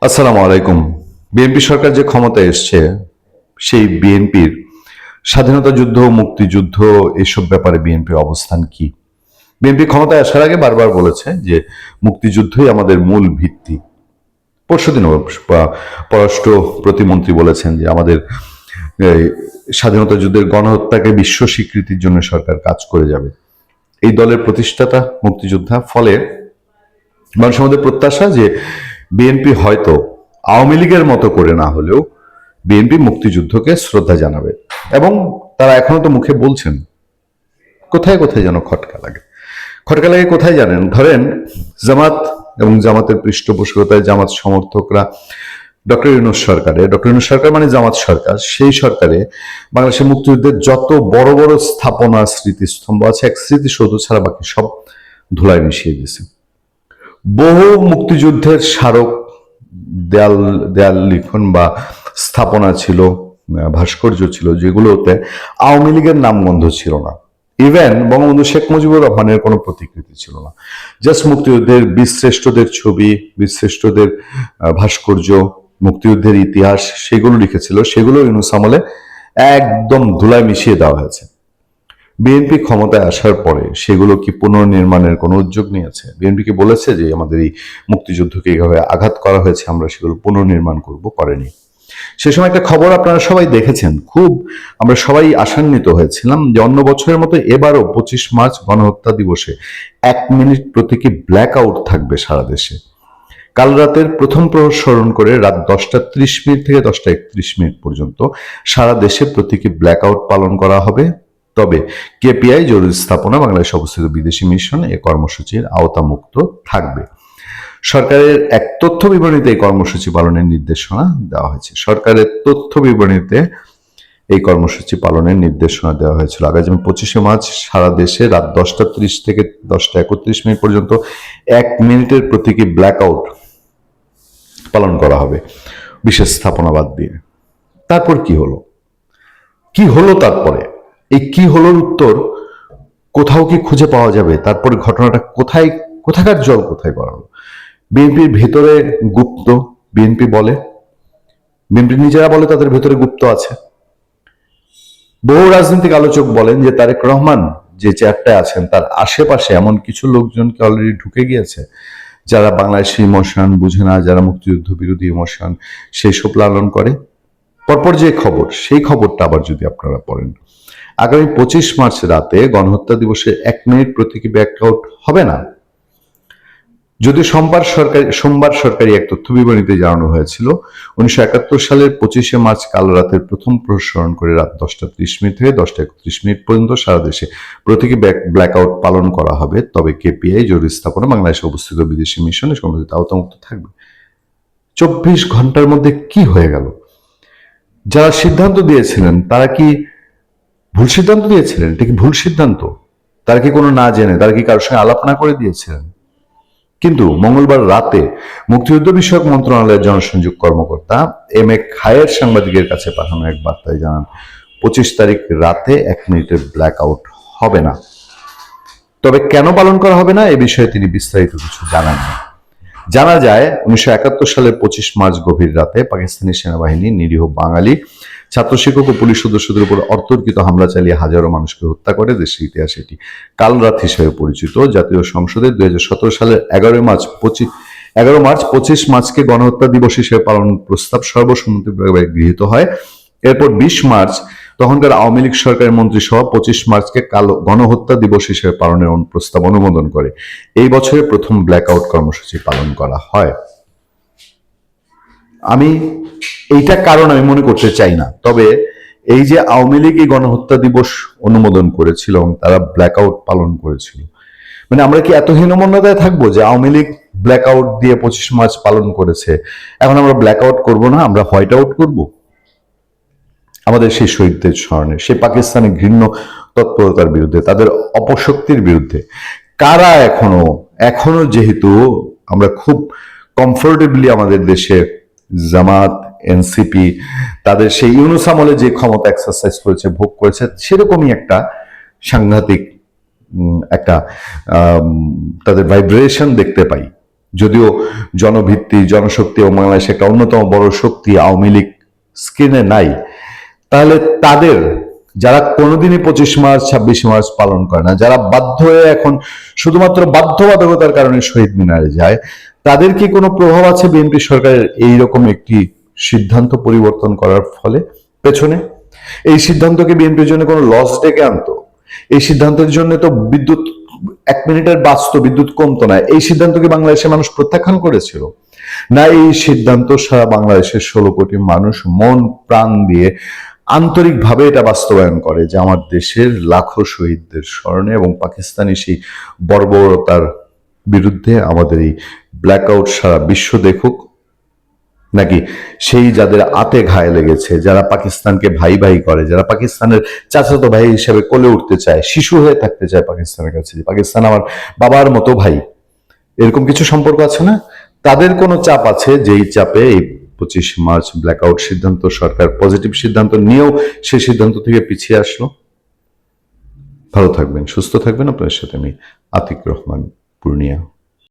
আসসালামু আলাইকুম। বিএনপি সরকার যে ক্ষমতায় এসছে, সেই বিএনপির স্বাধীনতা যুদ্ধ, মুক্তিযুদ্ধ এসব ব্যাপারে বিএনপির অবস্থান কি? বিএনপি ক্ষমতায় আসার আগে বারবার বলেছে যে মুক্তিযুদ্ধই আমাদের মূল ভিত্তি। পরশুদিনও পররাষ্ট্র প্রতিমন্ত্রী বলেছেন যে আমাদের এই স্বাধীনতা যুদ্ধের গণহত্যাকে বিশ্ব স্বীকৃতির জন্য সরকার কাজ করে যাবে। এই দলের প্রতিষ্ঠাতা মুক্তিযোদ্ধা, ফলে মানুষের মধ্যে প্রত্যাশা যে বিএনপি হয়তো আওয়ামী লীগের মতো করে না হলেও বিএনপি মুক্তিযুদ্ধকে শ্রদ্ধা জানাবে। এবং তারা এখনো তো মুখে বলছেন, কোথায় কোথায় যেন খটকা লাগে। খটকা লাগে কোথায় জানেন? ধরেন জামাত এবং জামাতের পৃষ্ঠপোষকতায় জামাত সমর্থকরা ডক্টর ইউনূস সরকার মানে জামাত সরকার, সেই সরকারে বাংলাদেশের মুক্তিযুদ্ধের যত বড় বড় স্থাপনা, স্মৃতিস্তম্ভ আছে, এক স্মৃতিসৌধ ছাড়া বাকি সব ধুলায় মিশিয়ে দিয়েছে। বহু মুক্তিযুদ্ধের স্মারক, দেয়াল দেয়াল লিখন বা স্থাপনা ছিল, ভাস্কর্য ছিল, যেগুলোতে আওয়ামী লীগের নামগন্ধ ছিল না। ইভেন বঙ্গবন্ধু শেখ মুজিবুর রহমানের কোনো প্রতিকৃতি ছিল না। জাস্ট মুক্তিযুদ্ধের বীরশ্রেষ্ঠদের ছবি, বীরশ্রেষ্ঠদের ভাস্কর্য, মুক্তিযুদ্ধের ইতিহাস, সেগুলো লিখেছিল। সেগুলো ইউনূস আমলে একদম ধুলায় মিশিয়ে দেওয়া হয়েছে। বিএনপি ক্ষমতায় আসার পরে সেগুলো কি পুনর্নির্মাণের কোনো উদ্যোগ নিয়েছে? বিএনপি কি বলেছে যে আমাদের এই মুক্তিযুদ্ধকে এইভাবে আঘাত করা হয়েছে, আমরা সেগুলো পুনর্নির্মাণ করব? করেনি। সে সময় একটা খবর আপনারা সবাই দেখেছেন, খুব আমরা সবাই আশান্বিত হয়েছিলাম যে অন্য বছরের মতো এবারও 25 মার্চ গণহত্যা দিবসে 1 মিনিট প্রতীকী ব্ল্যাক আউট থাকবে সারা দেশে। কাল রাতের প্রথম প্রহর স্মরণ করে রাত 10টা 30 মিনিট থেকে 10টা 31 মিনিট পর্যন্ত সারা দেশে প্রতীকী ব্ল্যাক আউট পালন করা হবে। তবে কেপিআই জরুরি স্থাপনা বাংলাদেশে অবস্থিত বিদেশি মিশন এ কর্মসূচির আওতামুক্ত থাকবে। সরকারের এক তথ্য বিবরণীতে এই কর্মসূচি পালনের নির্দেশনা দেওয়া হয়েছে। সরকারের তথ্য বিবরণীতে এই কর্মসূচি পালনের নির্দেশনা দেওয়া হয়েছিল। আগামী 25 মার্চ সারা দেশে রাত 10টা 30 থেকে 10টা 31 মিনিট পর্যন্ত 1 মিনিটের প্রতীকী ব্ল্যাক আউট পালন করা হবে বিশেষ স্থাপনা বাদ দিয়ে। তারপর কি হলো? কি হলো তারপরে? এই কি হলোর উত্তর কোথাও কি খুঁজে পাওয়া যাবে? তারপরে ঘটনাটা কোথায়, কোথাকার জল কোথায় গড়ালো? বিএনপির ভেতরে গুপ্ত, বিএনপি বলে, বিএনপি নিজেরা বলে তাদের ভেতরে গুপ্ত আছে। বহু রাজনৈতিক আলোচক বলেন যে তারেক রহমান যে চেয়ারটায় আছেন তার আশেপাশে এমন কিছু লোকজনকে অলরেডি ঢুকে গিয়েছে যারা বাংলাদেশের ইমোশন বুঝে না, যারা মুক্তিযুদ্ধ বিরোধী ইমোশন সেই সব লালন করে। পরপর যে খবর, সেই খবরটা আবার যদি আপনারা পড়েন, আগামী 25 মার্চ রাতে গণহত্যা দিবসে 1 মিনিট প্রতীকী ব্ল্যাকআউট হবে না। যদি সোমবার সরকারি এক তথ্য বিবরণীতে জানানো হয়েছিল 1971 সালের 25 মার্চ কাল রাতের প্রথম প্রসারণ করে রাত 10টা 30 মিনিট থেকে 10টা 31 মিনিট পর্যন্ত সারা দেশে প্রতীকী ব্ল্যাকআউট পালন করা হবে। তবে কেপিআই জরুরি স্থাপনা বাংলাদেশে অবস্থিত বিদেশি মিশনে সম্বন্ধিত আওতামুক্ত থাকবে। 24 ঘন্টার মধ্যে কি হয়ে গেল? যারা সিদ্ধান্ত দিয়েছিলেন তারা কি ভুল সিদ্ধান্ত দিয়েছিলেন? এটা কি ভুল সিদ্ধান্ত? তারা কি কোনো না জেনে, তারা কি কারোর সঙ্গে আলাপ না করে দিয়েছিলেন? কিন্তু মঙ্গলবার রাতে মুক্তিযুদ্ধ বিষয়ক মন্ত্রণালয়ের জনসংযোগ কর্মকর্তা এম এ খায়ের সাংবাদিকের কাছে পাঠানো এক বার্তায় জানান 25 তারিখ রাতে 1 মিনিটের ব্ল্যাক আউট হবে না। তবে কেন পালন করা হবে না এ বিষয়ে তিনি বিস্তারিত কিছু জানান না। জানা যায় 1971 সালের 25 মার্চ গভীর রাতে পাকিস্তানি সেনাবাহিনী নিরীহ বাঙালি ছাত্র শিক্ষক ও পুলিশ সদস্যদের উপর অতর্কিত হামলা চালিয়ে হাজারো মানুষকে হত্যা করে। দেশের ইতিহাসে এটি কাল রাত হিসেবে পরিচিত। জাতীয় সংসদে 2017 সালের 11 মার্চ 25 মার্চকে গণহত্যা দিবস হিসেবে পালন প্রস্তাব সর্বসম্মতিক্রমে গৃহীত হয়। এরপর 20 মার্চ তখনকার আওয়ামী লীগ সরকারের মন্ত্রিসভা 25 মার্চকে গণহত্যা দিবস হিসেবে পালনের প্রস্তাব অনুমোদন করে। এই বছরের প্রথম ব্ল্যাকআউট কর্মসূচি পালন করা হয়। আমি এইটা কারণ আমি মনে করতে চাই না, তবে এই যে আওয়ামী লীগ এই গণহত্যা দিবস অনুমোদন করেছিল এবং তারা ব্ল্যাকআউট পালন করেছিল, মানে আমরা কি এত হীনমন্যতায় থাকবো যে আওয়ামী লীগ ব্ল্যাকআউট দিয়ে 25 মার্চ পালন করেছে, এখন আমরা ব্ল্যাকআউট করব না, আমরা হোয়াইট আউট করবো আমাদের সেই শহীদদের স্মরণে, সেই পাকিস্তানি ঘৃণ্য তৎপরতার বিরুদ্ধে, তাদের অপশক্তির বিরুদ্ধে? কারা এখনো যেহেতু আমরা খুব কমফোর্টেবলি আমাদের দেশে জামাত, এনসিপি তাদের সেই ইউনূস আমলে যে ক্ষমতা এক্সারসাইজ করেছে, ভোগ করেছে, সেরকমই একটা সাংঘাতিক একটা তাদের ভাইব্রেশন দেখতে পাই। যদিও জনভিত্তি জনশক্তি ও বাংলাদেশে একটা অন্যতম বড় শক্তি আওয়ামী লীগ স্ক্রিনে নাই, তাহলে তাদের যারা কোনোদিনই 25 মার্চ 26 মার্চ পালন করে না, যারা বাধ্য হয়ে এখন শুধুমাত্র বাধ্যবাধকতার কারণে শহীদ মিনারে যায়, তাদের কি কোনো প্রভাব আছে বিএনপি সরকারের এইরকম একটি সিদ্ধান্ত পরিবর্তন করার ফলে পেছনে? এই সিদ্ধান্তকে বিএনপির জন্য কোনো লস ডেকে আনতো? এই সিদ্ধান্তের জন্য তো বিদ্যুৎ 1 মিনিটের বাঁচতো, বিদ্যুৎ কমতো না। এই সিদ্ধান্তকে বাংলাদেশের মানুষ প্রত্যাখ্যান করেছিল না? এই সিদ্ধান্ত সারা বাংলাদেশের 16 কোটি মানুষ মন প্রাণ দিয়ে আন্তরিকভাবে এটা বাস্তবায়ন করে যে আমার দেশের লাখো শহীদদের স্মরণে এবং পাকিস্তানি সেই বর্বরতার বিরুদ্ধে আমাদের এই ব্ল্যাকআউট সারা বিশ্ব দেখুক, নাকি সেই যাদের আতে ঘায়ে লেগেছে, যারা পাকিস্তানকে ভাই ভাই করে, যারা পাকিস্তানের চাচাতো ভাই হিসেবে কোলে উঠতে চায়, শিশু হয়ে থাকতে চায় পাকিস্তানের কাছে, পাকিস্তান আমার বাবার মতো ভাই, এরকম কিছু সম্পর্ক আছে না? তাদের কোনো চাপ আছে, যেই চাপে এই 25 মার্চ ব্ল্যাকআউট সিদ্ধান্ত সরকার পজিটিভ সিদ্ধান্ত নিয়েও সেই সিদ্ধান্ত থেকে পিছিয়ে আসলো। ভালো থাকবেন, সুস্থ থাকবেন। আপনার সাথে আমি আতিক রহমান, পূর্ণিয়া।